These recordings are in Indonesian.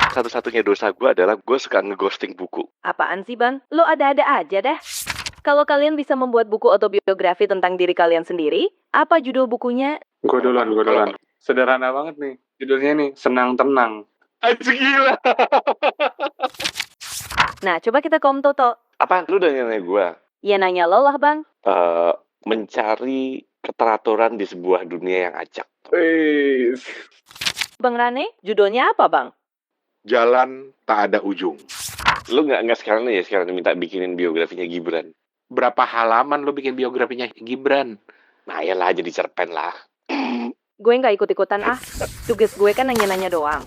Satu-satunya dosa gue adalah gue suka ngeghosting buku. Apaan sih bang? Lo ada-ada aja deh. Kalau kalian bisa membuat buku autobiografi tentang diri kalian sendiri, apa judul bukunya? Gue duluan. Sederhana banget nih. Judulnya nih, Senang Tenang. Anjir gila. Nah, coba kita ke Om Toto. Apa? Lu udah nanya gue? Ya nanya lo lah bang. Mencari keteraturan di sebuah dunia yang acak. Wih. Bang Rane, judulnya apa bang? Jalan tak ada ujung. Lu nggak sekarang minta bikinin biografinya Gibran. Berapa halaman lo bikin biografinya Gibran? Nah ya lah, jadi cerpen lah. Gue nggak ikut-ikutan ah. Tugas gue kan nanya-nanya doang.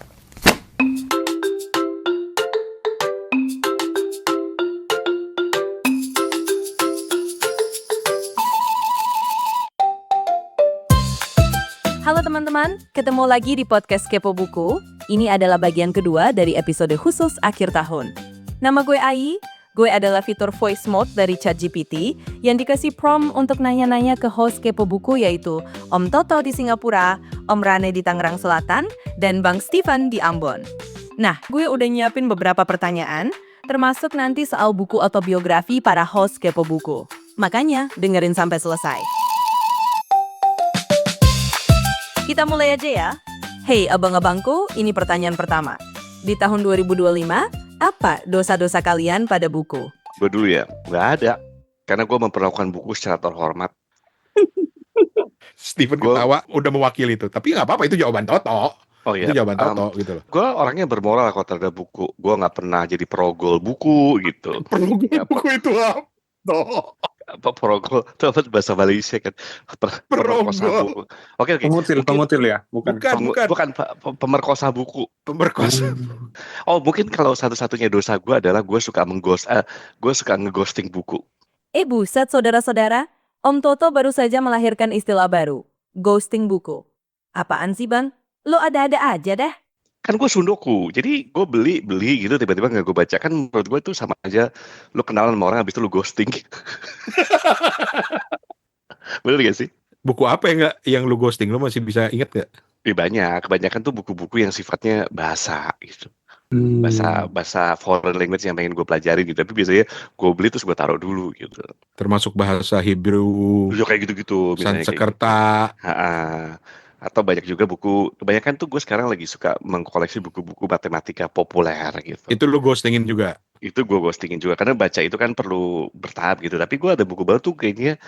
Halo teman-teman, ketemu lagi di podcast Kepo Buku. Ini adalah bagian kedua dari episode khusus akhir tahun. Nama gue Ai, gue adalah fitur voice mode dari ChatGPT yang dikasih prompt untuk nanya-nanya ke host Kepo Buku yaitu Om Toto di Singapura, Om Rane di Tangerang Selatan, dan Bang Steven di Ambon. Nah, gue udah nyiapin beberapa pertanyaan, termasuk nanti soal buku autobiografi para host Kepo Buku. Makanya, dengerin sampai selesai. Kita mulai aja ya. Hey abang-abangku, ini pertanyaan pertama. Di tahun 2025, apa dosa-dosa kalian pada buku? Gue dulu ya, nggak ada. Karena gue memperlakukan buku secara terhormat. Steven ketawa udah mewakili itu. Tapi nggak apa-apa, itu jawaban Toto. Oh iya. Itu jawaban Toto gitu loh. Gue orangnya bermoral kalau terhadap buku. Gue nggak pernah jadi perogol buku gitu. Buku itu apa? Apa perogol? Itu apa bahasa Malaysia kan? Pemerkosa buku. Oke. Pemutil ya? Bukan. Bukan pemerkosa buku. Pemerkosa. Oh mungkin kalau satu-satunya dosa gue adalah gue suka ngeghosting buku. Buset saudara-saudara, Om Toto baru saja melahirkan istilah baru, ghosting buku. Apaan sih bang? Lo ada-ada aja deh. Kan gue sundoku, jadi gue beli gitu tiba-tiba nggak gue baca. Kan menurut gue itu sama aja lu kenalan sama orang habis itu lu ghosting. Bener gak sih? Buku apa yang lu ghosting? Lu masih bisa ingat gak? Banyak, kebanyakan tuh buku-buku yang sifatnya bahasa gitu. Bahasa foreign language yang pengen gue pelajarin gitu. Tapi biasanya gue beli terus gue taruh dulu gitu. Termasuk bahasa Hebrew, kayak gitu-gitu. Sanskerta. Atau banyak juga buku, kebanyakan tuh gue sekarang lagi suka mengkoleksi buku-buku matematika populer gitu. Itu lu ghostingin juga? Itu gue ghostingin juga, karena baca itu kan perlu bertahap gitu. Tapi gue ada buku baru tuh kayaknya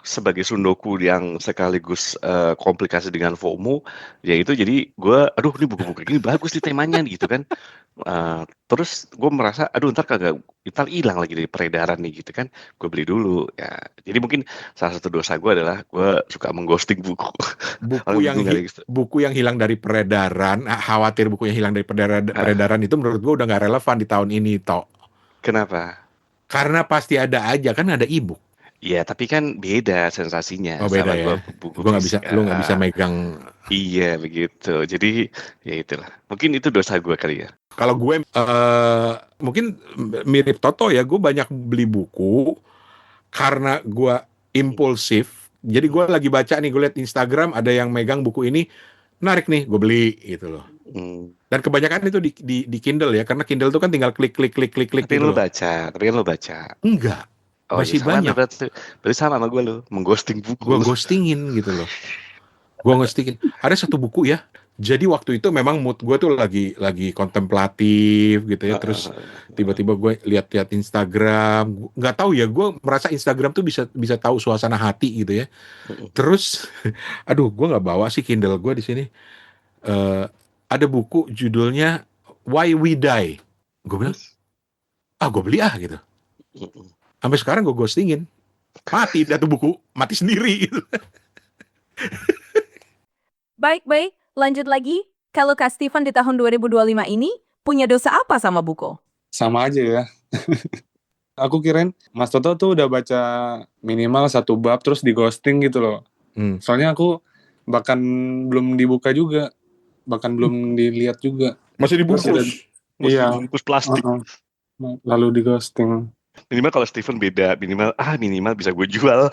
sebagai sundoku yang sekaligus komplikasi dengan FOMO, ya itu jadi gue, ini buku-buku ini bagus nih temanya gitu kan. Terus gue merasa, ntar hilang lagi dari peredaran nih gitu kan. Gue beli dulu ya. Jadi mungkin salah satu dosa gue adalah gue suka mengghosting buku. Buku yang hilang dari peredaran, khawatir bukunya hilang dari peredaran itu menurut gue udah gak relevan di tahun ini, Tok. Kenapa? Karena pasti ada aja, kan ada e-book. Iya, tapi kan beda sensasinya. Oh beda ya. Gue nggak bisa, lu nggak bisa megang. Iya begitu. Jadi ya itulah. Mungkin itu dosa gue kali ya. Kalau gue mungkin mirip Toto ya. Gue banyak beli buku karena gue impulsif. Jadi gue lagi baca nih, gue liat Instagram ada yang megang buku ini, menarik nih, gue beli gitu loh. Dan kebanyakan itu di Kindle ya, karena Kindle itu kan tinggal klik. Tapi gitu lo baca. Enggak. Masih banyak. Berarti sama gue lo, mengghosting buku. Gue ghostingin gitu loh. Ada satu buku ya. Jadi waktu itu memang mood gue tuh lagi kontemplatif gitu ya. Terus tiba-tiba gue lihat Instagram. Nggak tahu ya, gue merasa Instagram tuh bisa tahu suasana hati gitu ya. Terus, gue nggak bawa sih Kindle gue di sini. Ada buku judulnya Why We Die. Gue bilang, gue beli gitu. Sampai sekarang gue ghostingin. Mati dah tuh buku, mati sendiri gitu. Baik, lanjut lagi. Kalau Kak Steven di tahun 2025 ini punya dosa apa sama buku? Sama aja ya. Aku kirain Mas Toto tuh udah baca minimal 1 bab terus di ghosting gitu loh. Soalnya aku bahkan belum dibuka juga. Bahkan belum dilihat juga. Masih dibungkus? Iya. Dibungkus plastik. Lalu di ghosting. Minimal kalau Steven beda, minimal bisa gue jual.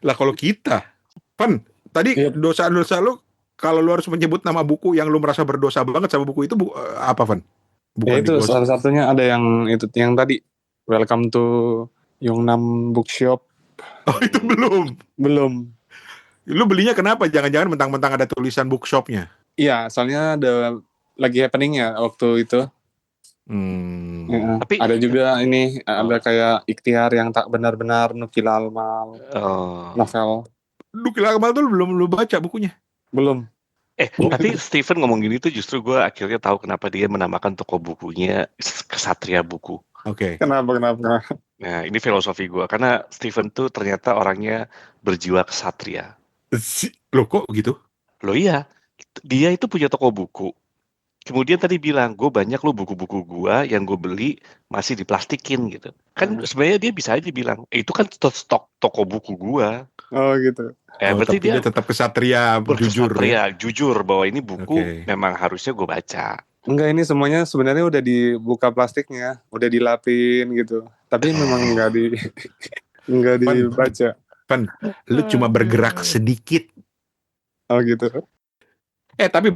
Lah kalau kita, Pan, tadi dosa-dosa lu kalau lu harus menyebut nama buku yang lu merasa berdosa banget sama buku itu apa, Van? Ya Bukan di itu Ghost. salah satunya ada yang itu yang tadi Welcome to Yongnam Bookshop. Oh, itu belum. Belum. Lu belinya kenapa? Jangan-jangan mentang-mentang ada tulisan bookshopnya. Iya, soalnya lagi happening ya waktu itu. Ya, Tapi ada juga ini ada Oh. kayak ikhtiar yang tak benar-benar Nukil Almal Oh. novel. Nukil Akmal tuh belum lu baca bukunya? Belum. Tapi Steven ngomong gini tuh justru gue akhirnya tahu kenapa dia menamakan toko bukunya Kesatria Buku. Oke. Kenapa? Nah, ini filosofi gue. Karena Steven tuh ternyata orangnya berjiwa kesatria. Loh kok gitu? Loh iya, dia itu punya toko buku. Kemudian tadi bilang, gue banyak loh buku-buku gue yang gue beli masih diplastikin gitu. Kan sebenarnya dia bisa aja bilang, itu kan stok toko buku gue. Oh gitu. Berarti Tapi dia tetap kesatria, jujur ya. berkesatria, jujur bahwa ini buku Oke. memang harusnya gue baca. Enggak, ini semuanya sebenarnya udah dibuka plastiknya, udah dilapin gitu. Tapi memang enggak dibaca. Van, lu cuma bergerak sedikit. Oh gitu. Tapi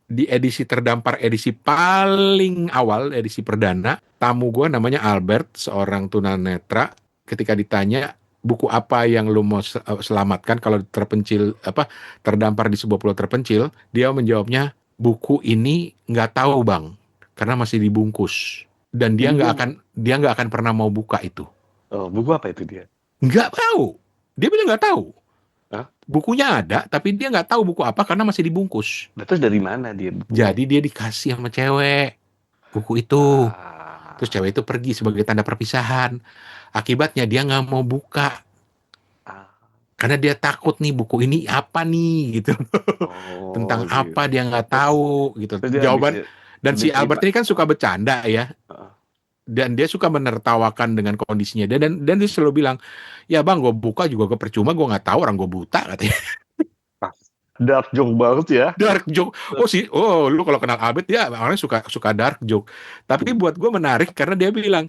di edisi terdampar, edisi paling awal, edisi perdana, tamu gue namanya Albert, seorang tunanetra. Ketika ditanya buku apa yang lu mau selamatkan kalau terdampar di sebuah pulau terpencil, dia menjawabnya, buku ini nggak tahu bang, karena masih dibungkus. Dan dia nggak akan pernah mau buka itu. Oh, buku apa itu dia? Nggak tahu. Dia bilang nggak tahu. Hah? Bukunya ada, tapi dia nggak tahu buku apa karena masih dibungkus. Terus dari mana dia? Jadi dia dikasih sama cewek buku itu. Terus cewek itu pergi sebagai tanda perpisahan. Akibatnya dia nggak mau buka. Karena dia takut nih buku ini apa nih gitu. Tentang gitu. apa dia nggak tahu gitu. Terus dia Jawaban. habis Dan si Albert ini kan suka bercanda ya. Heeh. Dan dia suka menertawakan dengan kondisinya. Dan dia selalu bilang, ya bang, gue buka juga gue percuma, gue nggak tahu, orang gue buta katanya. Dark joke banget ya. Dark joke. Lu kalau kenal Albert dia orangnya suka dark joke. Tapi buat gue menarik karena dia bilang,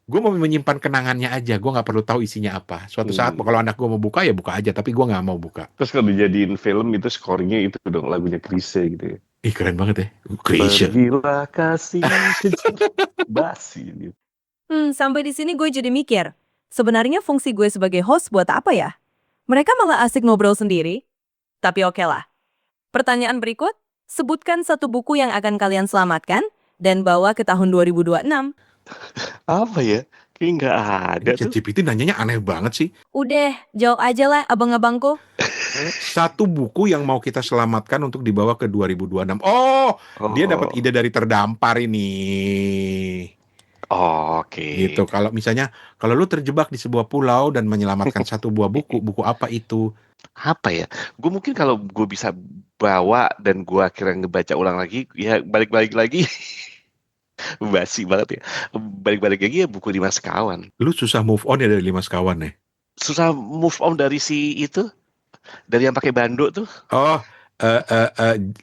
gue mau menyimpan kenangannya aja, gue nggak perlu tahu isinya apa. Suatu saat kalau anak gue mau buka ya buka aja, tapi gue nggak mau buka. Terus kalau dijadiin film itu scoringnya itu dong lagunya Chrisye gitu ya. Ih keren banget ya, Chrisye. Pergilah kasih basi gitu. Sampai di sini gue jadi mikir, sebenarnya fungsi gue sebagai host buat apa ya? Mereka malah asik ngobrol sendiri. Tapi oke lah. Pertanyaan berikut, sebutkan satu buku yang akan kalian selamatkan dan bawa ke tahun 2026. Apa ya? Kayak nggak ada tuh. ChatGPT nanyanya aneh banget sih. Udah, jawab aja lah abang-abangku. Satu buku yang mau kita selamatkan untuk dibawa ke 2026. Oh, dia dapat ide dari terdampar ini. Oke. Gitu. Kalau misalnya, kalau lu terjebak di sebuah pulau dan menyelamatkan satu buah buku apa itu? Apa ya? Gue mungkin kalau gue bisa bawa dan gue akhirnya ngebaca ulang lagi, ya balik-balik lagi. Basi banget ya. Balik-balik lagi ya buku 5 Sekawan. Lu susah move on ya dari 5 Sekawan ya? Susah move on dari si itu, dari yang pakai bando tuh. Oh,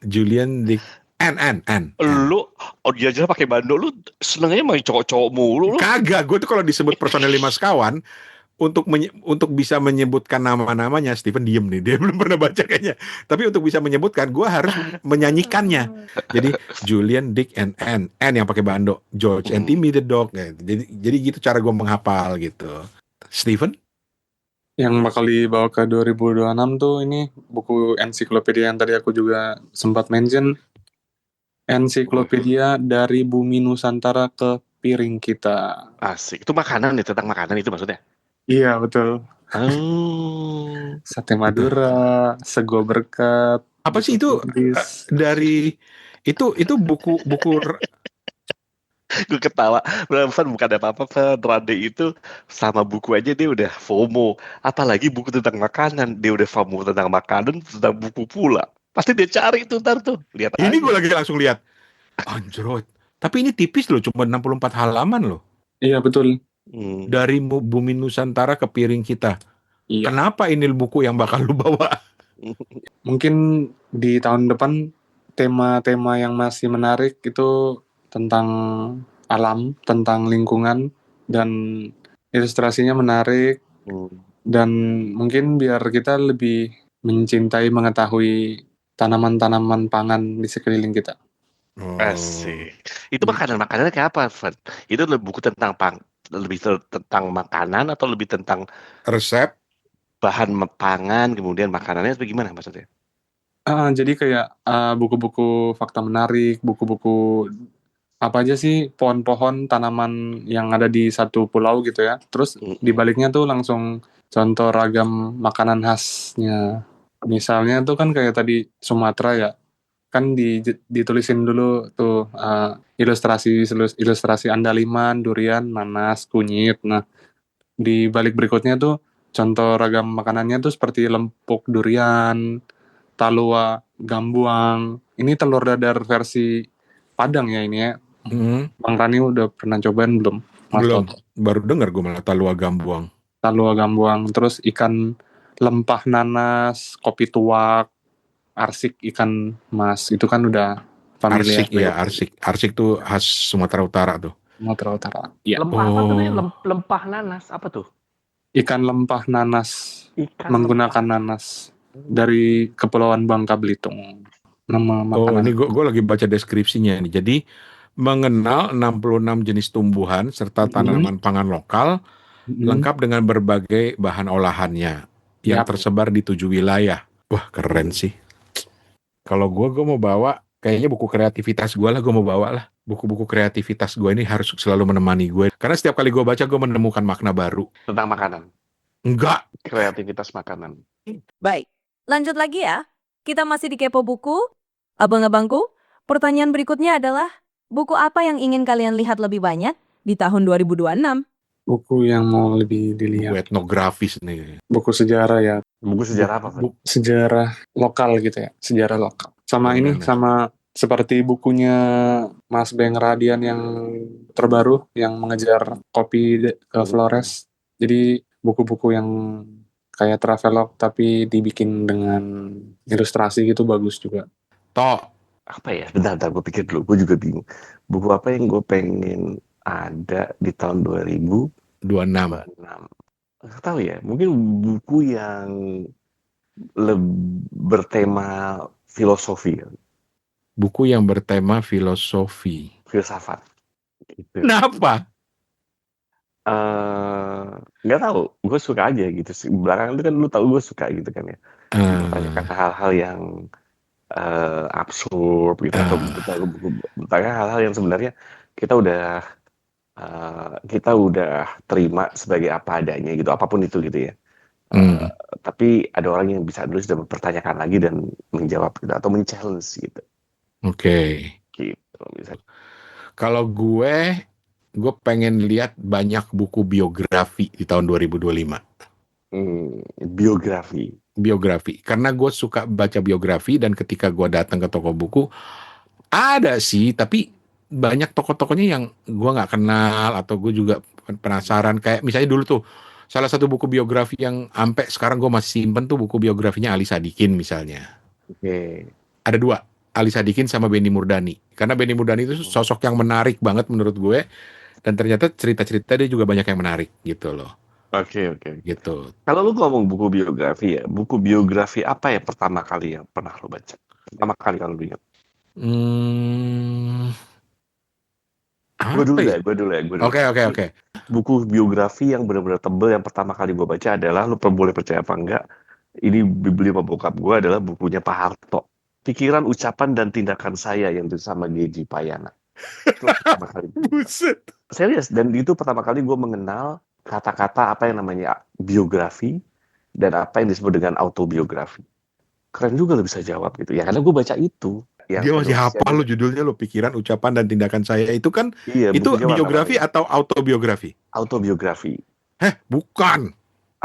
Julian Dick N. Lu dia aja pakai bando, lu senengnya main cowok-cowok mulu lu. Kagak, gue tuh kalau disebut personel 5 Sekawan, untuk bisa menyebutkan nama-namanya, Steven diem nih, dia belum pernah baca kayaknya. Tapi untuk bisa menyebutkan, gue harus menyanyikannya. Jadi Julian, Dick, and Anne yang pakai bando, George and Timmy the dog. Jadi gitu cara gue menghafal gitu. Steven? Yang bakal dibawa ke 2026 tuh ini buku ensiklopedia yang tadi aku juga sempat mention. Ensiklopedia dari Bumi Nusantara ke Piring Kita. Asik. Itu makanan ya, tentang makanan itu maksudnya? Iya, betul. Sate Madura, Sego Berkat. Apa sih itu dari itu buku gue ketawa. Bukan apa-apa, Rade itu sama buku aja dia udah FOMO. Apalagi buku tentang makanan, dia udah FOMO tentang makanan, tentang buku pula. Pasti dia cari tuh ntar tuh. Lihat aja. Ini gue lagi langsung lihat. Anjrot. Tapi ini tipis loh, cuma 64 halaman loh. Iya, betul. Dari Bumi Nusantara ke Piring Kita. Iya. Kenapa ini buku yang bakal lu bawa? Mungkin di tahun depan tema-tema yang masih menarik itu tentang alam, tentang lingkungan, dan ilustrasinya menarik. Dan mungkin biar kita lebih mencintai, mengetahui tanaman-tanaman pangan di sekeliling kita. Oh. Asik. Itu makanan-makanannya kayak apa, Van? Itu buku tentang tentang makanan atau lebih tentang Resep. bahan pangan, kemudian makanannya atau gimana maksudnya? Jadi kayak buku-buku fakta menarik, buku-buku apa aja sih pohon-pohon tanaman yang ada di satu pulau gitu ya. Terus di baliknya tuh langsung contoh ragam makanan khasnya. Misalnya tuh kan kayak tadi Sumatera ya, kan ditulisin dulu tuh ilustrasi andaliman, durian, nanas, kunyit. Nah, di balik berikutnya tuh contoh ragam makanannya tuh seperti lempuk durian, talua gambuang. Ini telur dadar versi Padang ya ini ya. Bang Rani udah pernah cobain belum? Mas Belum. Toto? Baru dengar gue malah talua gambuang. Talua gambuang, terus ikan lempah nanas, kopi tuak, arsik ikan mas. Itu kan udah familiar. Arsik ya, arsik. Arsik tuh khas Sumatera Utara tuh. Sumatera Utara. Iya. Lempah apa tuh? Lempah nanas apa tuh? Ikan lempah nanas. Menggunakan nanas dari Kepulauan Bangka Belitung. Nama makanan. Ini gue lagi baca deskripsinya nih. Jadi mengenal 66 jenis tumbuhan serta tanaman pangan lokal lengkap dengan berbagai bahan olahannya yang tersebar di 7 wilayah. Wah, keren sih. Kalau gue mau bawa kayaknya buku kreativitas gue lah, gue mau bawa lah. Buku-buku kreativitas gue ini harus selalu menemani gue. Karena setiap kali gue baca gue menemukan makna baru. Tentang makanan. Enggak. Kreativitas makanan. Baik, lanjut lagi ya. Kita masih di Kepo Buku. Abang-abangku, pertanyaan berikutnya adalah, buku apa yang ingin kalian lihat lebih banyak di tahun 2026? Buku yang mau lebih Buku dilihat. etnografis nih. Buku sejarah ya. Buku sejarah apa, Van? Sejarah lokal gitu ya. Sejarah lokal. Sama ini, sama seperti bukunya Mas Beng Radian yang terbaru, yang mengejar kopi ke Flores. Jadi buku-buku yang kayak travelog tapi dibikin dengan ilustrasi gitu bagus juga. Apa ya? Bentar, gue pikir dulu. Gue juga bingung. Buku apa yang gue pengen ada di tahun 2026? Nggak tahu ya. Mungkin buku yang bertema filosofi. Buku yang bertema filosofi. Filsafat. Gitu. Kenapa? Nggak tahu. Gue suka aja gitu. Belakangan itu kan lu tahu gue suka gitu kan ya. Mempertanyakan hal-hal yang absurd gitu atau bertanya hal-hal yang sebenarnya kita udah terima sebagai apa adanya gitu, apapun itu gitu ya. Tapi ada orang yang bisa dulu sudah mempertanyakan lagi dan menjawab gitu, atau men-challenge gitu. Oke. Gitu misalnya. Kalau gue pengen lihat banyak buku biografi di tahun 2025. Biografi. Karena gue suka baca biografi dan ketika gue datang ke toko buku, ada sih, tapi banyak toko-tokonya yang gue nggak kenal atau gue juga penasaran. Kayak misalnya dulu tuh, salah satu buku biografi yang sampai sekarang gue masih simpen tuh buku biografinya Ali Sadikin misalnya. Ada dua, Ali Sadikin sama Benny Murdani. Karena Benny Murdani itu sosok yang menarik banget menurut gue. Dan ternyata cerita-cerita dia juga banyak yang menarik gitu loh. Oke. Gitu. Kalau lu ngomong buku biografi ya, buku biografi apa ya pertama kali yang pernah lu baca? Pertama kali kalau lu ingat? Gue dulu ya. Oke. Buku biografi yang benar-benar tebel yang pertama kali gue baca adalah, lu boleh percaya apa enggak, ini dibeli sama bokap gue, adalah bukunya Pak Harto. Pikiran, Ucapan, dan Tindakan Saya yang itu sama Geji Payana. Itu pertama kali. Buset. Serius, dan itu pertama kali gue mengenal kata-kata apa yang namanya biografi dan apa yang disebut dengan autobiografi. Keren juga lo bisa jawab gitu ya, karena gue baca itu. Dia masih hafal lo judulnya lo, Pikiran, Ucapan, dan Tindakan Saya. Itu kan, itu biografi atau autobiografi? Autobiografi. Bukan.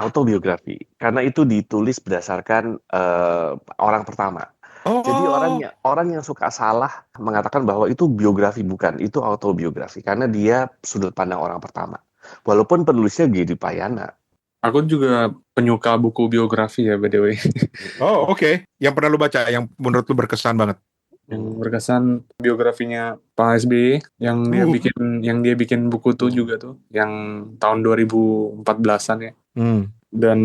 Autobiografi, karena itu ditulis berdasarkan orang pertama. Jadi orang yang suka salah mengatakan bahwa itu biografi, bukan, itu autobiografi karena dia sudut pandang orang pertama. Walaupun penulisnya Geji Payana. Aku juga penyuka buku biografi ya, by the way. Oke. Yang pernah lu baca, yang menurut lu berkesan banget? Yang berkesan biografinya Pak SBY yang dia bikin buku tuh juga tuh, yang tahun 2014-an ya. Dan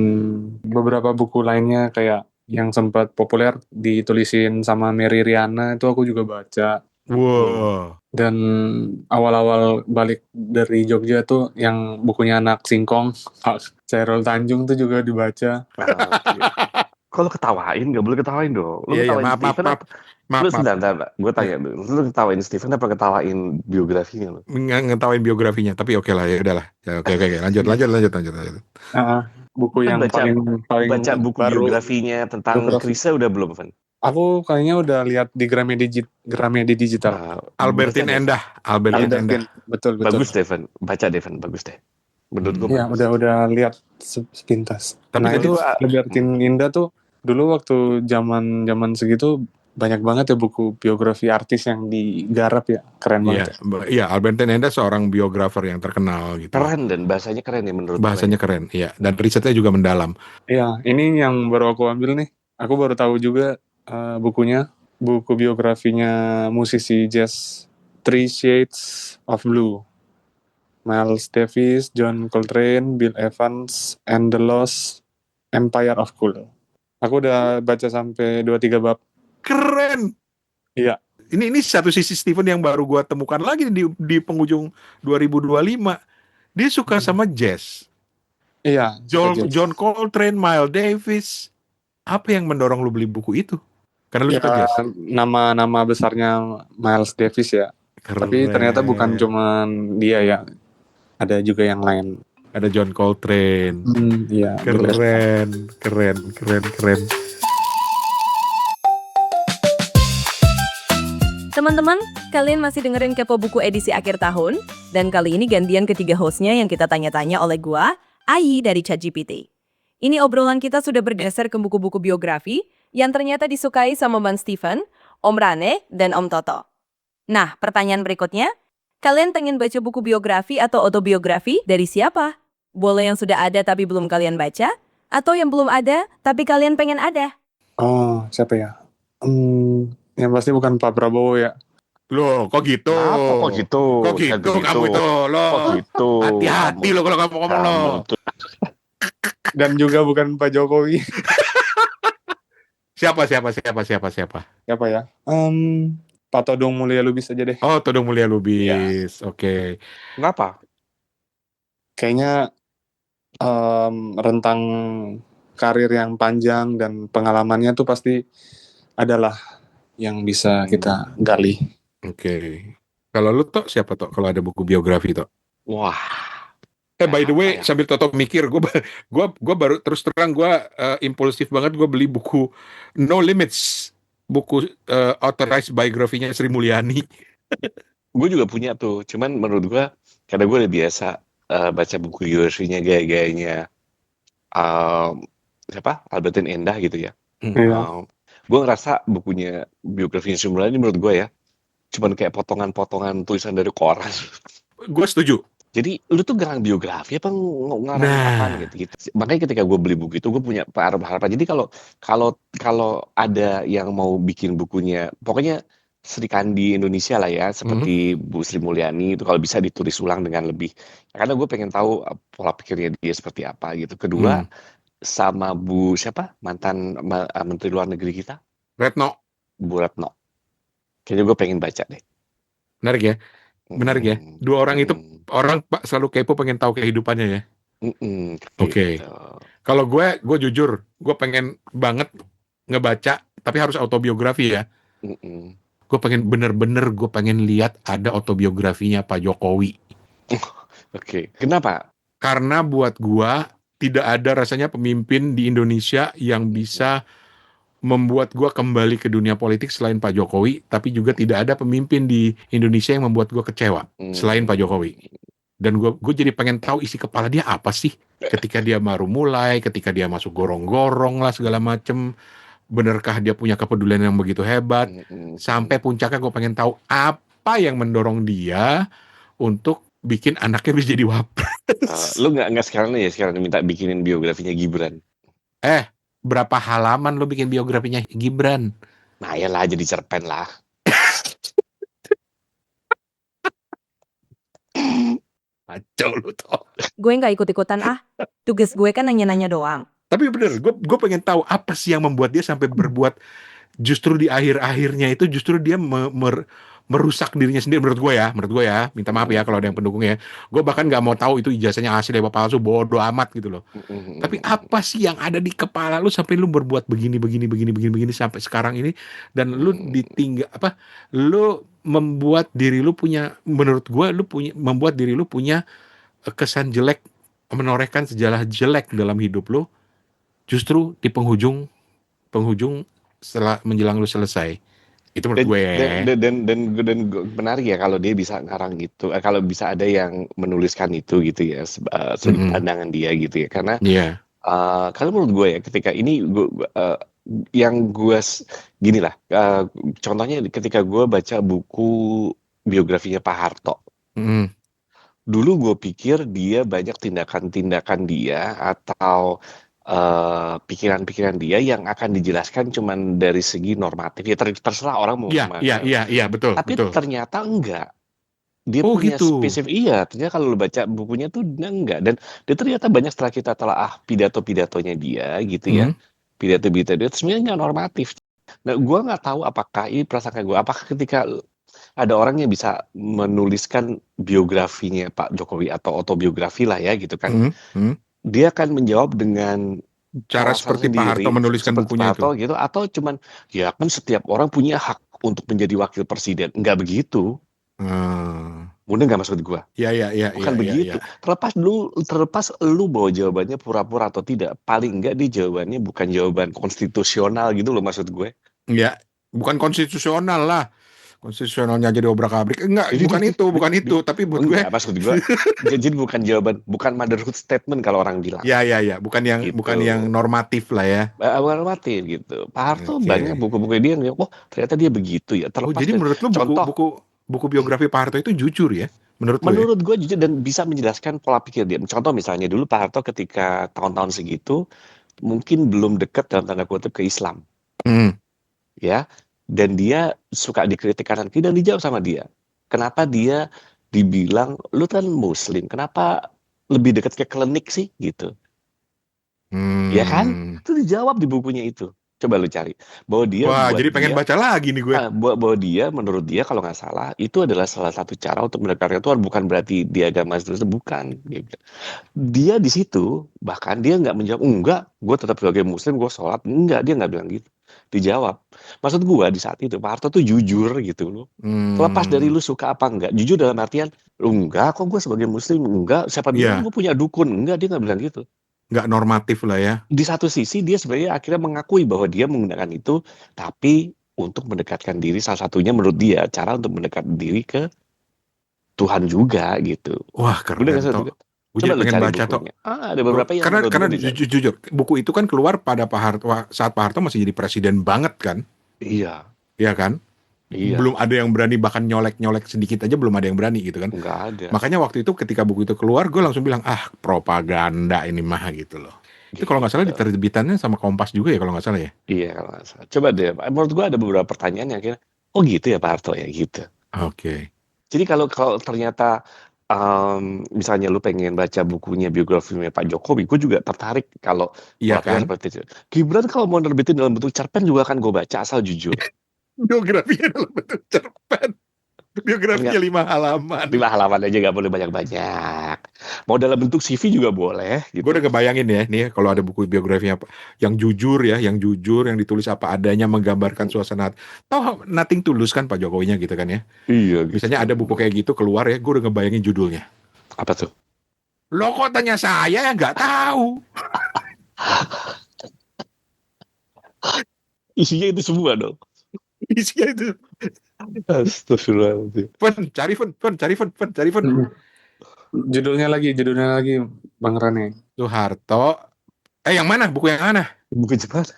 beberapa buku lainnya kayak yang sempat populer ditulisin sama Mary Riana itu aku juga baca. Wow. Dan awal-awal balik dari Jogja tuh yang bukunya Anak Singkong Pak Chairul Tanjung tuh juga dibaca. Oke. Kok lu ketawain? Gak boleh ketawain dong. Lu Iya, ketawain maaf, maaf, Steven maaf. apa? Maaf, Lu maaf. sebentar, gue Iya. tanya dulu. Lu ketawain Steven apa ketawain biografinya lu? Ngetawain biografinya, tapi oke lah, ya udahlah. Ya, oke, lanjut. Buku Kan yang baca paling baca buku baru biografinya tentang biografi. Krisa udah belum, Van? Aku kayaknya udah lihat di Gramedia Digital. Baca Albertin deh. Endah, Albertin Endah. Albertin, betul. Bagus, Steven. Baca, Devan. Bagus deh. Menurut gue Iya, bagus. udah lihat sepintas. Tapi Nah, tadi itu Albertin Indah tuh dulu waktu zaman segitu banyak banget ya buku biografi artis yang digarap ya. Keren banget ya. Iya, Albertin Endah seorang biografer yang terkenal gitu. Keren dan bahasanya keren ya menurut gue. Bahasanya keren, iya. Dan risetnya juga mendalam. Iya, ini yang baru aku ambil nih. Aku baru tahu juga bukunya. Buku biografinya musisi jazz Three Shades of Blue. Miles Davis, John Coltrane, Bill Evans, and the Lost Empire of Cool. Aku udah baca sampai 2-3 bab. Keren. Iya. Ini satu sisi Steven yang baru gua temukan lagi di penghujung 2025. Dia suka sama jazz. Iya. John Coltrane, Miles Davis. Apa yang mendorong lu beli buku itu? Karena lu suka jazz. Nama-nama besarnya Miles Davis ya. Keren. Tapi ternyata bukan cuman dia ya. Ada juga yang lain. Ada John Coltrane. Iya. Keren. Teman-teman, kalian masih dengerin Kepo Buku edisi akhir tahun, dan kali ini gantian ketiga hostnya yang kita tanya-tanya oleh gua, Ayi dari ChatGPT. Ini obrolan kita sudah bergeser ke buku-buku biografi yang ternyata disukai sama Bang Steven, Om Rane, dan Om Toto. Nah, pertanyaan berikutnya, kalian pengen baca buku biografi atau autobiografi dari siapa? Boleh yang sudah ada tapi belum kalian baca, atau yang belum ada tapi kalian pengen ada? Oh, siapa ya? Yang pasti bukan Pak Prabowo ya. Loh, kok gitu? Kenapa kok gitu? Kok gitu kamu itu? Loh. Kok gitu? Hati-hati lo kalau kamu ngomong lo. Dan juga bukan Pak Jokowi. Siapa? Siapa ya? Pak Todong Mulia Lubis aja deh. Oh, Todong Mulia Lubis. Ya. Oke. Kenapa? Kayaknya rentang karir yang panjang dan pengalamannya tuh pasti adalah yang bisa kita gali. Oke. Kalau lu Tok, siapa Tok? Kalau ada buku biografi Tok? Wah. By the way, sambil Toto mikir, gue baru terus terang gue impulsif banget gue beli buku No Limits, buku authorized biografinya Sri Mulyani. Gue juga punya tuh, cuman menurut gue karena gue udah biasa baca buku biografinya gaya-gayanya siapa Albertin Endah gitu ya. Gue ngerasa bukunya biografinya Sri Mulyani menurut gue ya cuman kayak potongan-potongan tulisan dari koran. Gue setuju. Jadi lu tuh garang biografi apa ngarang apaan gitu. Makanya ketika gue beli buku itu gue punya harapan. Jadi kalau ada yang mau bikin bukunya, pokoknya Sri Kandi Indonesia lah ya, seperti Bu Sri Mulyani itu kalau bisa ditulis ulang dengan lebih. Karena gue pengen tahu pola pikirnya dia seperti apa gitu. Kedua sama Bu siapa mantan Menteri Luar Negeri kita? Bu Retno. Kayaknya gue pengen baca deh. Menarik ya. Dua orang itu orang Pak selalu kepo pengen tahu kehidupannya ya. Oke. Kalau gue jujur, gue pengen banget ngebaca, tapi harus autobiografi ya. Gue pengen bener-bener gue pengen lihat ada autobiografinya Pak Jokowi. Oke. Kenapa? Karena buat gue tidak ada rasanya pemimpin di Indonesia yang bisa membuat gue kembali ke dunia politik selain Pak Jokowi, tapi juga tidak ada pemimpin di Indonesia yang membuat gue kecewa selain Pak Jokowi. Dan gue jadi pengen tahu isi kepala dia apa sih ketika dia baru mulai, ketika dia masuk gorong-gorong lah segala macem. Benerkah dia punya kepedulian yang begitu hebat? Sampai puncaknya gue pengen tahu apa yang mendorong dia untuk bikin anaknya bisa jadi wapres. Lu nggak sekarang minta bikinin biografinya Gibran. Berapa halaman lo bikin biografinya Gibran? Nah ya lah, jadi cerpen lah. Kacau lu Toh. Gue nggak ikut-ikutan ah. Tugas gue kan nanya-nanya doang. Tapi bener, gue pengen tahu apa sih yang membuat dia sampai berbuat justru di akhir-akhirnya itu justru dia merusak dirinya sendiri menurut gue ya, minta maaf ya kalau ada yang pendukungnya. Gue bahkan nggak mau tahu itu ijazahnya asli apa palsu, bodoh amat gitu loh. Tapi apa sih yang ada di kepala lu sampai lu berbuat begini sampai sekarang ini dan lu ditinggal apa? Lu membuat diri lu punya, menurut gue lu punya membuat diri lu punya kesan jelek, menorehkan sejarah jelek dalam hidup lu justru di penghujung penghujung setelah menjelang lu selesai. Itu menurut Dan gue. menarik ya kalau dia bisa ngarang gitu, kalau bisa ada yang menuliskan itu gitu ya, sudut Mm-mm. pandangan dia gitu ya. Karena Iya. kalau menurut gue ya, ketika ini yang gue gini lah, contohnya ketika gue baca buku biografinya Pak Harto. Mm-mm. Dulu gue pikir dia banyak tindakan-tindakan dia atau pikiran-pikiran dia yang akan dijelaskan cuman dari segi normatif. Ya terserah orang mau Iya, iya, kemana. iya, iya, betul, Tapi betul. ternyata enggak. Dia Oh punya gitu. spesifik, iya. Ternyata kalau lu baca bukunya tuh dia enggak. Dan dia ternyata banyak setelah kita telah pidato-pidatonya dia gitu ya. Mm. Pidato-pidato dia sebenarnya nggak normatif. Nah, gue nggak tahu apakah ini prasangka gue. Apakah ketika ada orang yang bisa menuliskan biografinya Pak Jokowi atau autobiografi lah ya gitu kan. Mm. Mm. Dia akan menjawab dengan Cara alasan seperti Pak Harto sendiri menuliskan seperti Pak bukunya itu. Harto gitu atau cuman ya kan setiap orang punya hak untuk menjadi wakil presiden. Nggak begitu. Hmm. Mudah nggak maksud gua? Iya, iya, iya, iya, Bukan iya, iya. begitu. Terlepas lu bawa jawabannya pura-pura atau tidak, paling enggak dia jawabannya bukan jawaban konstitusional gitu loh maksud gue. Ya, bukan konstitusional lah. Konstitusionalnya jadi obrak-abrik. Enggak, Jadi bukan itu. Tapi buat gue, enggak maksud gue. Jadi bukan jawaban, bukan motherhood statement kalau orang bilang ya, ya, ya, bukan yang gitu. normatif lah ya. Normatif gitu. Pak Harto banyak Oke. buku-buku dia yang oh ternyata dia begitu ya. Oh, Terlepas jadi dari menurut lu contoh, buku biografi Pak Harto itu jujur ya? Menurut lu ya? menurut gue jujur dan bisa menjelaskan pola pikir dia. Contoh misalnya dulu Pak Harto ketika tahun-tahun segitu mungkin belum dekat dalam tanda kutip ke Islam, Hmm. ya. Dan dia suka dikritik kanan kiri dan dijawab sama dia. Kenapa dia dibilang lu kan Muslim, kenapa lebih dekat ke klinik sih gitu? Ya kan? Hmm. Itu dijawab di bukunya itu. Coba lu cari. Bahwa dia Wah, buat jadi pengen dia baca lagi nih gue. bahwa dia menurut dia kalau nggak salah itu adalah salah satu cara untuk mendekatkan Tuhan, bukan berarti dia agama itu bukan gitu. Dia di situ bahkan dia nggak menjawab enggak gue tetap sebagai muslim gue sholat, enggak, dia nggak bilang gitu. Dijawab, maksud gue di saat itu Pak Harto tuh jujur gitu loh, terlepas dari Hmm. lu suka apa enggak, jujur dalam artian enggak kok gue sebagai muslim enggak, siapa bilang Iya, gue punya dukun, enggak, dia nggak bilang gitu. nggak normatif lah ya. Di satu sisi dia sebenarnya akhirnya mengakui bahwa dia menggunakan itu, tapi untuk mendekatkan diri, salah satunya menurut dia cara untuk mendekatkan diri ke Tuhan juga gitu. Wah, Bener keren nggak sih? toh. Gue Coba jadi lu pengen cari baca toh. bukunya. Ada beberapa yang Karena menurut karena gue bisa. jujur, buku itu kan keluar pada Pak Harto saat Pak Harto masih jadi presiden banget kan? Iya, Iya kan? Belum iya, ada yang berani, bahkan nyolek-nyolek sedikit aja belum ada yang berani gitu kan. nggak ada Makanya waktu itu ketika buku itu keluar, gue langsung bilang, ah propaganda ini mah gitu loh. Itu kalau nggak salah gitu. diterbitannya sama Kompas juga ya kalau nggak salah ya. Iya kalau nggak salah. Coba deh, menurut gue ada beberapa pertanyaan yang kira, oh gitu ya Pak Harto ya gitu. Oke. Jadi kalau ternyata misalnya lu pengen baca bukunya biografinya Pak Jokowi, gue juga tertarik kalau Iya plotnya kan? seperti itu. Gibran kalau mau nerbitin dalam bentuk cerpen juga akan gue baca asal jujur. Biografinya dalam bentuk cerpen. Biografinya Ternyata 5 halaman. 5 halaman aja nggak boleh banyak-banyak. Mau dalam bentuk CV juga boleh Gue gitu. udah ngebayangin ya, nih kalau ada buku biografinya yang jujur ya, yang jujur, yang ditulis apa adanya, menggambarkan suasana. Toh nothing tulus kan Pak Jokowinya gitu kan ya. Iya gitu. Misalnya ada buku kayak gitu keluar ya, gue udah ngebayangin judulnya. Apa tuh? Lo kok tanya saya yang nggak tahu? Isinya itu semua dong. Isinya itu. Astagfirullahaladzim. Cari Fun. Judulnya lagi Bang Rane. Soeharto. Yang mana? Buku yang mana? Bukan cepat.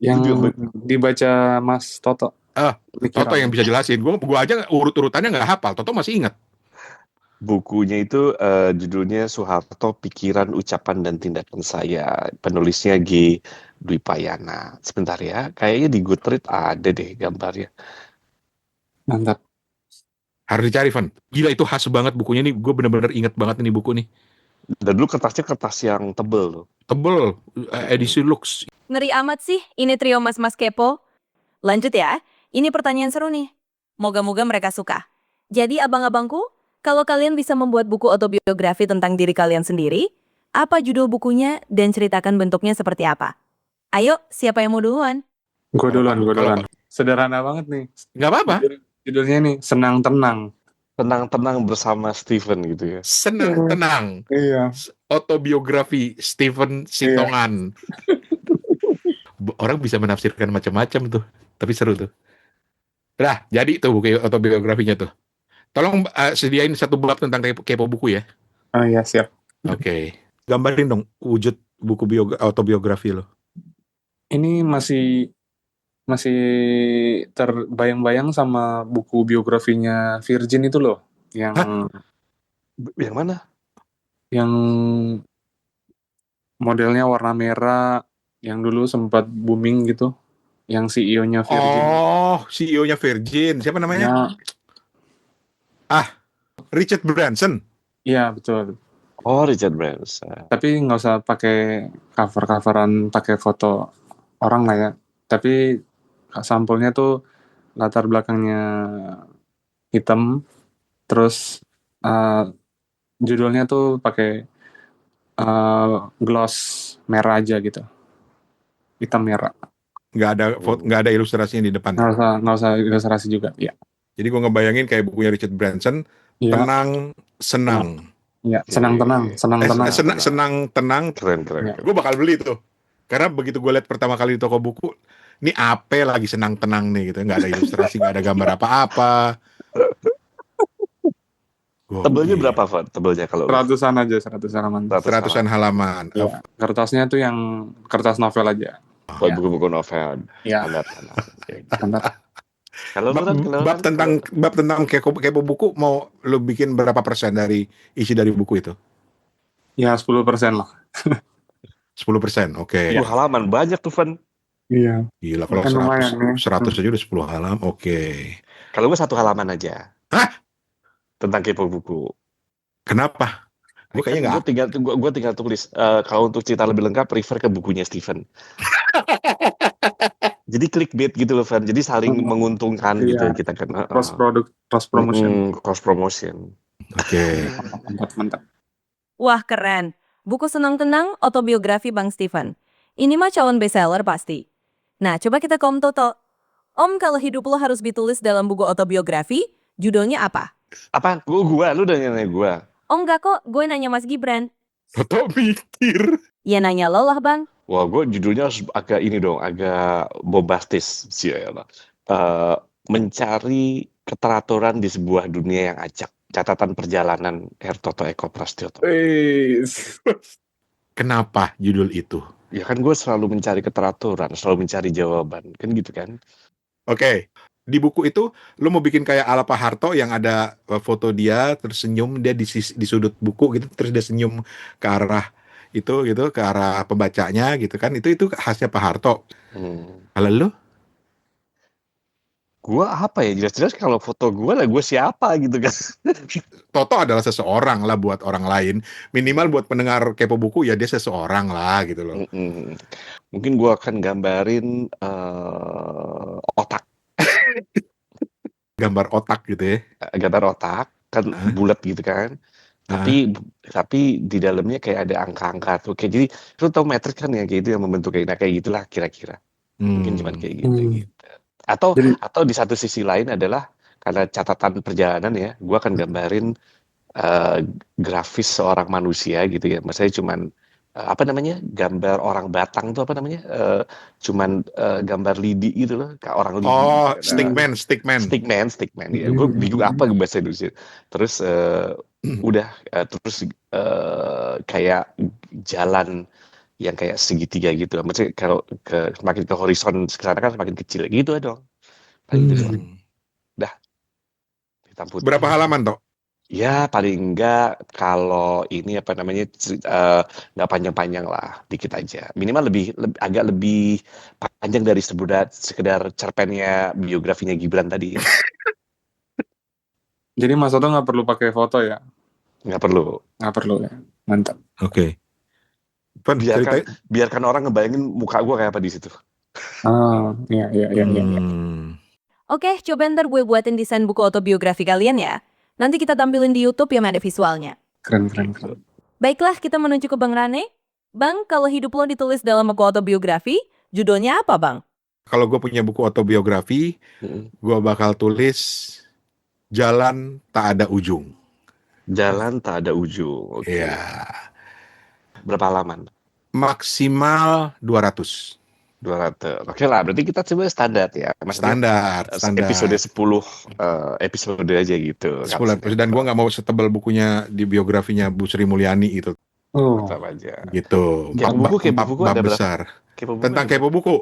Yang Itu juga dibaca Mas Toto. Toto yang bisa jelasin. Gue aja urut-urutannya nggak hafal. Toto masih ingat. bukunya itu judulnya Soeharto, Pikiran, Ucapan, dan Tindakan Saya. Penulisnya G. Dwi Payana. Sebentar ya, kayaknya di Goodreads ada deh gambarnya. Mantap. Harus dicari, Van. Gila itu khas banget bukunya nih. Gue bener-bener inget banget ini buku nih. Dan dulu kertasnya kertas yang tebel tuh. Tebel, edisi Lux. Ngeri amat sih ini trio mas-mas kepo. Lanjut ya, ini pertanyaan seru nih. Moga-moga mereka suka. Jadi abang-abangku, kalau kalian bisa membuat buku autobiografi tentang diri kalian sendiri, apa judul bukunya dan ceritakan bentuknya seperti apa? Ayo, siapa yang mau duluan? Gue duluan. Kalau Sederhana banget nih. nggak apa-apa, Judulnya nih, Senang Tenang. Tenang-tenang bersama Steven gitu ya. senang tenang. Iya. Autobiografi Stephen Sitongan. Orang bisa menafsirkan macam-macam tuh, tapi seru tuh. Nah, jadi tuh buku autobiografinya tuh. Tolong sediain satu bab tentang kepo buku ya. Oh iya, siap. Oke. Gambarin dong wujud buku autobiografi lo. Ini masih terbayang-bayang sama buku biografinya Virgin itu loh, yang Yang mana? yang modelnya warna merah, yang dulu sempat booming gitu, yang CEO-nya Virgin. Oh, CEO-nya Virgin. Siapa namanya? Ya, Richard Branson. iya betul. Oh, Richard Branson. Tapi nggak usah pakai cover-coveran pakai foto orang lah ya. Tapi sampulnya tuh latar belakangnya hitam, terus judulnya tuh pakai gloss merah aja gitu, hitam merah. Nggak ada ilustrasinya di depan. Nggak usah ilustrasi juga. Ya, Jadi gue ngebayangin kayak bukunya Richard Branson, ya, tenang, senang. ya. Senang tenang. Senang, tenang. Keren. Ya. Gue bakal beli tuh. Karena begitu gue lihat pertama kali di toko buku, ini apa lagi senang tenang nih gitu. Nggak ada ilustrasi, nggak ada gambar apa-apa. Tebelnya berapa, Van? Tebelnya kalau Seratusan halaman. 100-an halaman. Ya. Kertasnya tuh yang kertas novel aja. buat buku-buku novel. Ya. Standar. Kalau Bab tentang kepo buku mau lo bikin berapa persen dari isi dari buku itu? Ya 10% lah. 10%, oke. 10 halaman banyak tuh, Van. Iya. Gila, kalau Kan lumayan, 100 aja udah 10 halaman, oke. Kalau gue 1 halaman aja. Hah? Tentang kepo buku. Kenapa? Gue kayaknya nggak. Gue tinggal tulis. Kalau untuk cerita lebih lengkap, refer ke bukunya Steven. Jadi clickbait gitu loh, Van. Jadi saling menguntungkan gitu kita kan. Cross promotion. Cross promotion. Oke. Mantap. Wah, keren. Buku Senang Tenang, autobiografi Bang Steven. Ini mah calon bestseller pasti. Nah, coba kita ke Om Toto. Om, kalau hidup lo harus ditulis dalam buku autobiografi, judulnya apa? Apa? Gua, lu udah nanya gua. Oh enggak kok, gue nanya Mas Gibran. Toto mikir. Ya nanya lo lah, Bang. Wah, gue judulnya harus agak ini dong, agak bombastis sih ya. Mencari keteraturan di sebuah dunia yang acak. Catatan perjalanan Hertoto Eko Prasetyo. Kenapa judul itu? Ya kan gue selalu mencari keteraturan, selalu mencari jawaban, kan gitu kan? Oke. Di buku itu lo mau bikin kayak ala Pak Harto yang ada foto dia terus senyum, dia di sudut buku gitu, terus dia senyum ke arah itu gitu, ke arah pembacanya gitu kan. Itu khasnya Pak Harto. Kalau lo? Gue apa ya, jelas-jelas kalau foto gue lah gue siapa gitu kan. Toto adalah seseorang lah buat orang lain. Minimal buat pendengar kepo buku ya dia seseorang lah gitu loh. Mungkin gue akan gambarin otak. Gambar otak gitu ya. Gambar otak kan bulat gitu kan. Tapi di dalamnya kayak ada angka-angka tuh. Kayak jadi lu tau metrik kan ya kayak itu yang membentuk kayak gitulah kira-kira. Mungkin cuma kayak gitu. Atau di satu sisi lain adalah karena catatan perjalanan ya, gue akan gambarin grafis seorang manusia gitu ya. Maksudnya cuman apa namanya, gambar orang Batang tuh apa namanya, cuman gambar lidi gitu loh, kayak orang lidi. Oh, stickman. Stickman ya. Gue bingung apa bahasa Indonesia. Terus terus kayak jalan yang kayak segitiga gitu. Maksudnya kalau semakin ke horizon sekarang kan semakin kecil gitu dong. Paling gitu dong. Dah. Hitam putih. Berapa halaman toh? Ya paling enggak kalau ini apa namanya nggak panjang-panjang lah, dikit aja. Minimal agak lebih panjang dari sekedar cerpennya biografinya Gibran tadi. Jadi Mas Oto nggak perlu pakai foto ya? Nggak perlu. Nggak perlu ya. Mantap. Oke. Van, Biarkan ceritain. biarkan orang ngebayangin muka gue kayak apa di situ. Iya, iya, iya, iya. Oke, coba ntar gue buatin desain buku autobiografi kalian ya. Nanti kita tampilin di YouTube yang ada visualnya. Keren. Baiklah, kita menuju ke Bang Rane. Bang, kalau hidup lo ditulis dalam buku autobiografi, judulnya apa, Bang? Kalau gue punya buku autobiografi, gue bakal tulis Jalan Tak Ada Ujung. Jalan Tak Ada Ujung. Oke. Iya. Berapa halaman? Maksimal 200. 200. Oke lah, berarti kita coba standar ya. Maksudnya Standar. episode 10 episode aja gitu. 10 episode. Dan gue nggak mau setebal bukunya di biografinya Bu Sri Mulyani itu. Oh, Tetap aja. Gitu. Kepo buku Bab ada berapa? besar. Kepo buku Tentang ada kepo buku.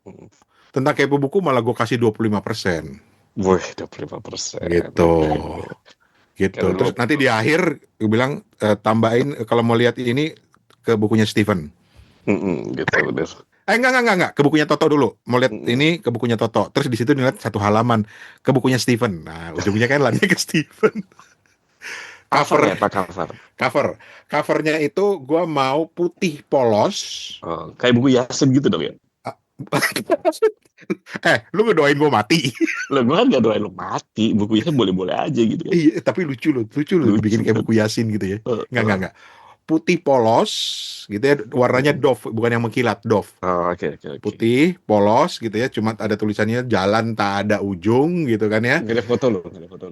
Hmm. Tentang kepo buku malah gue kasih 25%. Wih, 25%. Gitu. Gitu. Kalau Terus nanti di akhir gue bilang tambahin kalau mau lihat ini ke bukunya Stephen. Gitu bener. Enggak. Ke bukunya Toto dulu. Mau lihat ini ke bukunya Toto. Terus di situ dilihat satu halaman ke bukunya Stephen. Nah, ujungnya kan larinya ke Stephen. Cover ya, Pak, cover. Covernya itu gue mau putih polos. Oh, kayak buku Yasin gitu dong ya. Lu ngedoain gue mati. Loh, gue kan gak doain lu mati. Bukunya kan boleh-boleh aja gitu kan. Iya, tapi lucu loh bikin kayak buku Yasin gitu ya. Enggak. Putih polos gitu ya, warnanya doff, bukan yang mengkilat, doff. Oh, oke. Putih polos gitu ya, cuma ada tulisannya Jalan Tak Ada Ujung gitu kan ya. Nggak ada foto lu.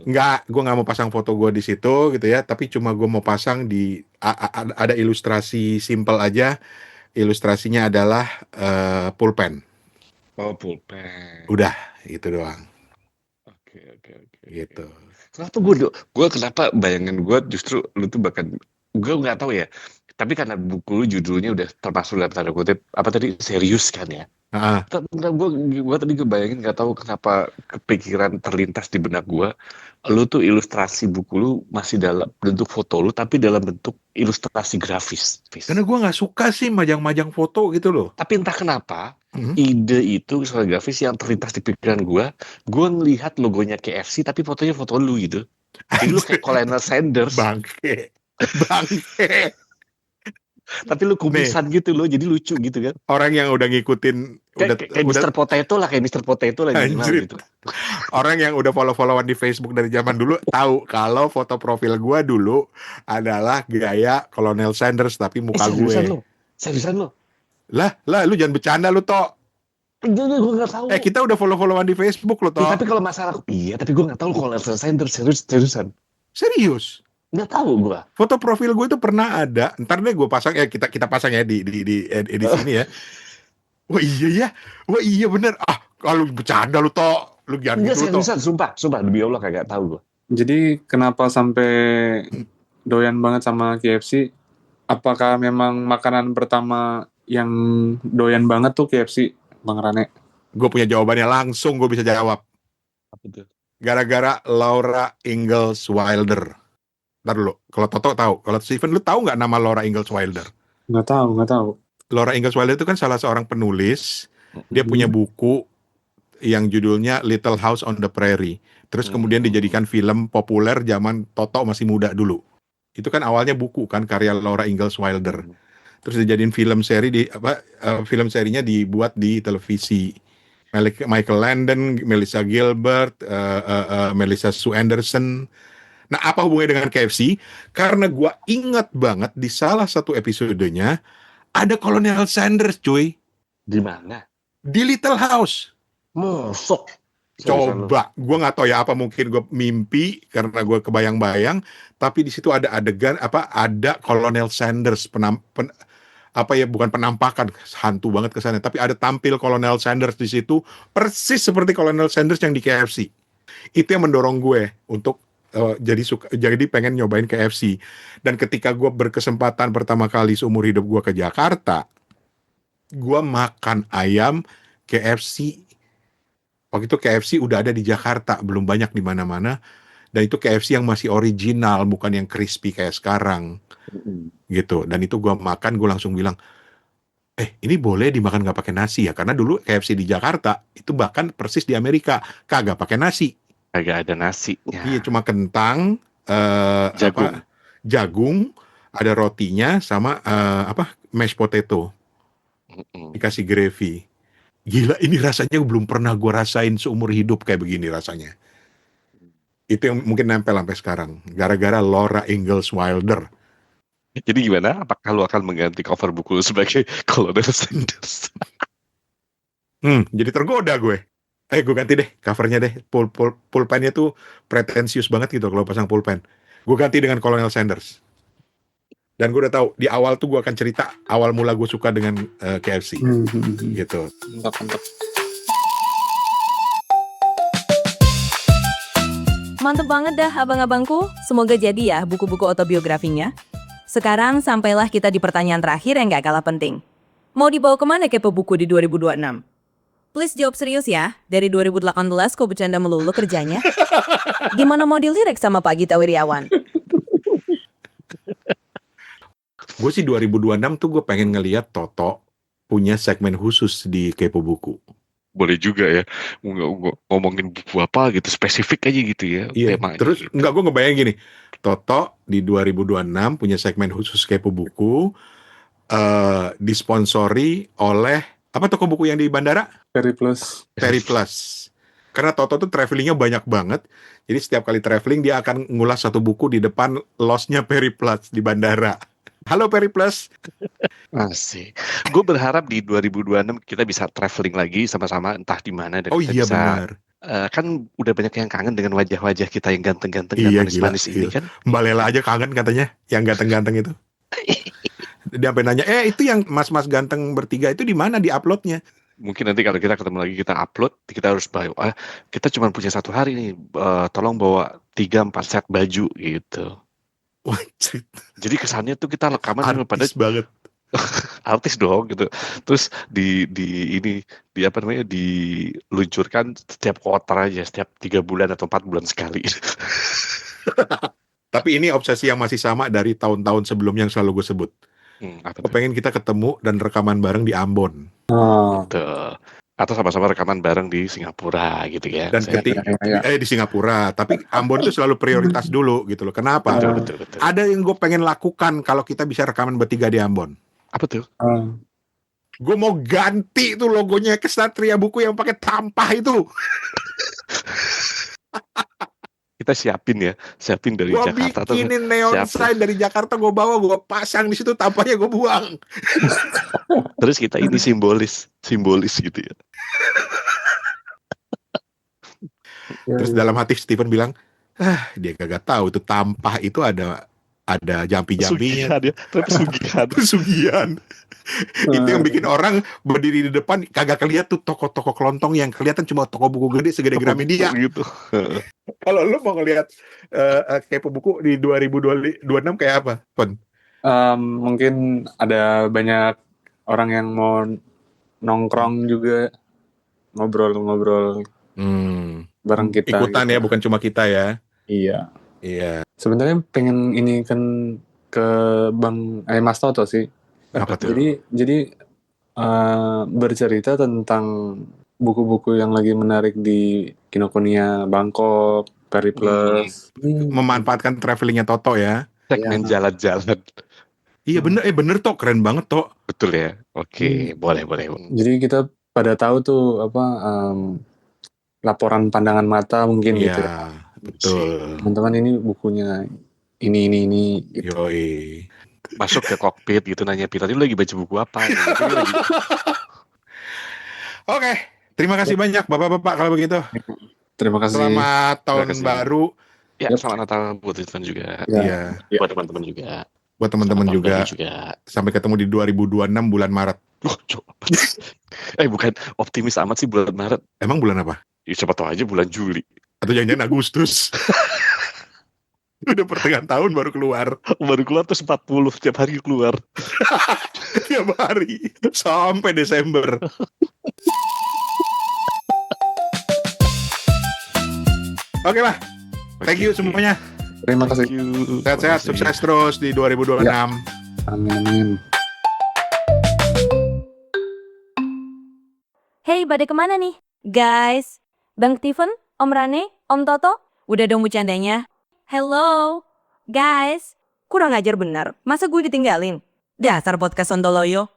Enggak, gue nggak mau pasang foto gue di situ gitu ya, tapi cuma gue mau pasang di ada ilustrasi simple aja. Ilustrasinya adalah pulpen. Oh, pulpen. Udah, itu doang. Oke. Gitu. Kenapa bayangan gue justru lu tuh bahkan gue nggak tahu ya. Tapi karena buku lu judulnya udah termasuk dalam tanda kutip apa tadi serius kan ya. Gue tadi bayangin nggak tahu kenapa kepikiran terlintas di benak gue. Lu tuh ilustrasi buku lu masih dalam bentuk foto lu tapi dalam bentuk ilustrasi grafis. Karena gue nggak suka sih majang-majang foto gitu loh. Tapi entah kenapa ide itu ilustrasi grafis yang terlintas di pikiran gue ngelihat logonya KFC tapi fotonya foto lu gitu. Jadi lu kayak Colonel Sanders. Bangke. Tapi lu kumisan gitu loh, jadi lucu gitu kan. Orang yang udah ngikutin kayak Mr. Potato lah, gitu. Orang yang udah follow-followan di Facebook dari zaman dulu tahu kalau foto profil gua dulu adalah gaya Colonel Sanders tapi muka gue. Seriusan lo? Lah, lu jangan bercanda lu, Tok. Gue nggak tahu. Kita udah follow-followan di Facebook lo, Tok. Tapi kalau masalah tapi gue nggak tahu Colonel Sanders seriusan. Serius? Nggak tahu gue. Foto profil gue itu pernah ada. Ntar deh gue pasang kita pasang ya di sini ya. Wah iya bener. Kalau bercanda lu, Tok. Lu jangan gitu, Tok. Seriusan, sumpah demi Allah kagak tahu gue. Jadi kenapa sampai doyan banget sama KFC? Apakah memang makanan pertama yang doyan banget tuh KFC, Bang Rane? Gue punya jawabannya langsung, gue bisa jawab. Apa itu? Gara-gara Laura Ingalls Wilder. Ntar dulu, kalau Toto tahu. Kalau Steven, lu tahu nggak nama Laura Ingalls Wilder? Nggak tahu. Laura Ingalls Wilder itu kan salah seorang penulis. Dia punya buku yang judulnya Little House on the Prairie. Terus kemudian dijadikan film populer zaman Toto masih muda dulu. Itu kan awalnya buku kan, karya Laura Ingalls Wilder. Terus dijadiin film seri film serinya dibuat di televisi. Michael Landon, Melissa Gilbert, Melissa Sue Anderson. Nah, apa hubungannya dengan KFC? Karena gue ingat banget di salah satu episodenya ada Colonel Sanders, cuy. Di mana? Di Little House. Mosok. Coba, gue nggak tahu ya, apa mungkin gue mimpi karena gue kebayang-bayang. Tapi di situ ada adegan ada Colonel Sanders bukan penampakan hantu banget kesannya, tapi ada tampil Colonel Sanders di situ persis seperti Colonel Sanders yang di KFC. Itu yang mendorong gue untuk jadi pengen nyobain KFC. Dan ketika gue berkesempatan pertama kali seumur hidup gue ke Jakarta, gue makan ayam KFC. Waktu itu KFC udah ada di Jakarta, belum banyak di mana-mana. Dan itu KFC yang masih original, bukan yang crispy kayak sekarang. Gitu. Dan itu gue makan, gue langsung bilang, ini boleh dimakan nggak pakai nasi ya? Karena dulu KFC di Jakarta itu bahkan persis di Amerika kagak pakai nasi. Kagak ada nasi. Iya, cuma kentang, jagung. jagung, ada rotinya, sama mashed potato, dikasih gravy. Gila, ini rasanya belum pernah gue rasain seumur hidup kayak begini rasanya. Itu yang mungkin nempel sampai sekarang, gara-gara Laura Ingalls Wilder. Jadi gimana? Apakah lu akan mengganti cover buku lu sebagai Colonel Sanders? Jadi tergoda gue. Gue ganti deh covernya deh. Pulpennya tuh pretensius banget gitu kalau pasang pulpen. Gue ganti dengan Colonel Sanders. Dan gue udah tahu di awal tuh gue akan cerita awal mula gue suka dengan KFC. Gitu. Mantap. Mantep banget dah abang-abangku. Semoga jadi ya buku-buku autobiografinya. Sekarang sampailah kita di pertanyaan terakhir yang gak kalah penting. Mau dibawa kemana kepo buku di 2026? Please jawab serius ya. Dari 2018 kok bercanda melulu kerjanya? Gimana mau dilirik sama Pak Gita Wirjawan? Gue sih 2026 tuh gue pengen ngeliat Toto punya segmen khusus di Kepo Buku. Boleh juga ya, ngomongin buku apa gitu, spesifik aja gitu ya. Iya, temanya terus gitu. gue ngebayang gini, Toto di 2026 punya segmen khusus Kepo Buku, disponsori oleh apa toko buku yang di bandara? Periplus. Karena Toto tuh travelingnya banyak banget, jadi setiap kali traveling dia akan ngulas satu buku di depan losnya Periplus di bandara. Halo Periplus. Asik. Gue berharap di 2026 kita bisa traveling lagi sama-sama entah di mana dan Oh kita iya bisa benar. kan udah banyak yang kangen dengan wajah-wajah kita yang ganteng-ganteng dan Iya manis-manis ini gila. kan. Mbak Lela aja kangen katanya, yang ganteng-ganteng itu. Dia sampai nanya, itu yang mas-mas ganteng bertiga itu di mana di uploadnya? Mungkin nanti kalau kita ketemu lagi kita upload, kita harus bawa. Kita cuma punya 1 hari nih, tolong bawa 3-4 set baju gitu. Wajib. Jadi kesannya tuh kita rekaman pada Artis banget. artis dong gitu. Terus diluncurkan setiap quarter aja, setiap 3 bulan atau 4 bulan sekali. Tapi ini obsesi yang masih sama dari tahun-tahun sebelumnya yang selalu gue sebut. Gue pengen kita ketemu dan rekaman bareng di Ambon. Betul. Atau sama-sama rekaman bareng di Singapura gitu ya. Dan di Singapura. Tapi Ambon itu selalu prioritas dulu gitu loh. Kenapa? Betul. Ada yang gue pengen lakukan kalau kita bisa rekaman bertiga di Ambon. Apa tuh? Gue mau ganti tuh logonya Kesatria Buku yang pakai tampah itu. Kita siapin dari Gua Jakarta. Bikinin neon sign dari Jakarta, gue bawa, gue pasang di situ, tampahnya gue buang. Terus kita ini simbolis gitu ya. Terus dalam hati Steven bilang, dia kagak tahu itu tampah itu ada jampi-jampinya. Pesugihan. Itu yang bikin orang berdiri di depan kagak kelihatan tuh toko-toko kelontong, yang kelihatan cuma toko buku gede segede Gramedia gitu. Kalau lu mau ngelihat Kepo Buku di 2026 kayak apa, Pon? Mungkin ada banyak orang yang mau nongkrong juga, ngobrol bareng kita. Ikutan gitu. Ya, bukan cuma kita ya. Iya. Sebenarnya pengen ini kan ke Mas Toto sih. Apa tuh? Jadi bercerita tentang buku-buku yang lagi menarik di Kinokuniya Bangkok, Periplus. Memanfaatkan travelingnya Toto ya. Segmen jalan-jalan. Iya bener Tok, keren banget Tok. Betul ya. Oke, boleh. Jadi kita pada tahu tuh laporan pandangan mata mungkin gitu ya. Betul. Teman-teman ini bukunya ini gitu. Yoi. Masuk ke kokpit gitu, nanya Pita, lu lagi baca buku apa? Oke, terima kasih banyak Bapak-bapak kalau begitu. Terima kasih. Selamat tahun baru. Ya, selamat Natal buat teman juga. Iya. Buat teman-teman juga. Sampai ketemu di 2026 bulan Maret. Bukan optimis amat sih bulan Maret. Emang bulan apa? Ya, siapa tahu aja bulan Juli. Atau jangan-jangan Agustus. Udah pertengahan tahun baru keluar. Terus 40 setiap hari keluar. Tiap hari sampai Desember. Oke lah. Thank you semuanya. Terima kasih. Sehat-sehat, sukses terus di 2026. Ya. Amin. Hey, pada kemana nih? Guys, Bang Steven, Om Rane, Om Toto, udah dong bercandanya. Hello, guys, Kurang ajar benar. Masa gue ditinggalin? Dasar podcast Sontoloyo.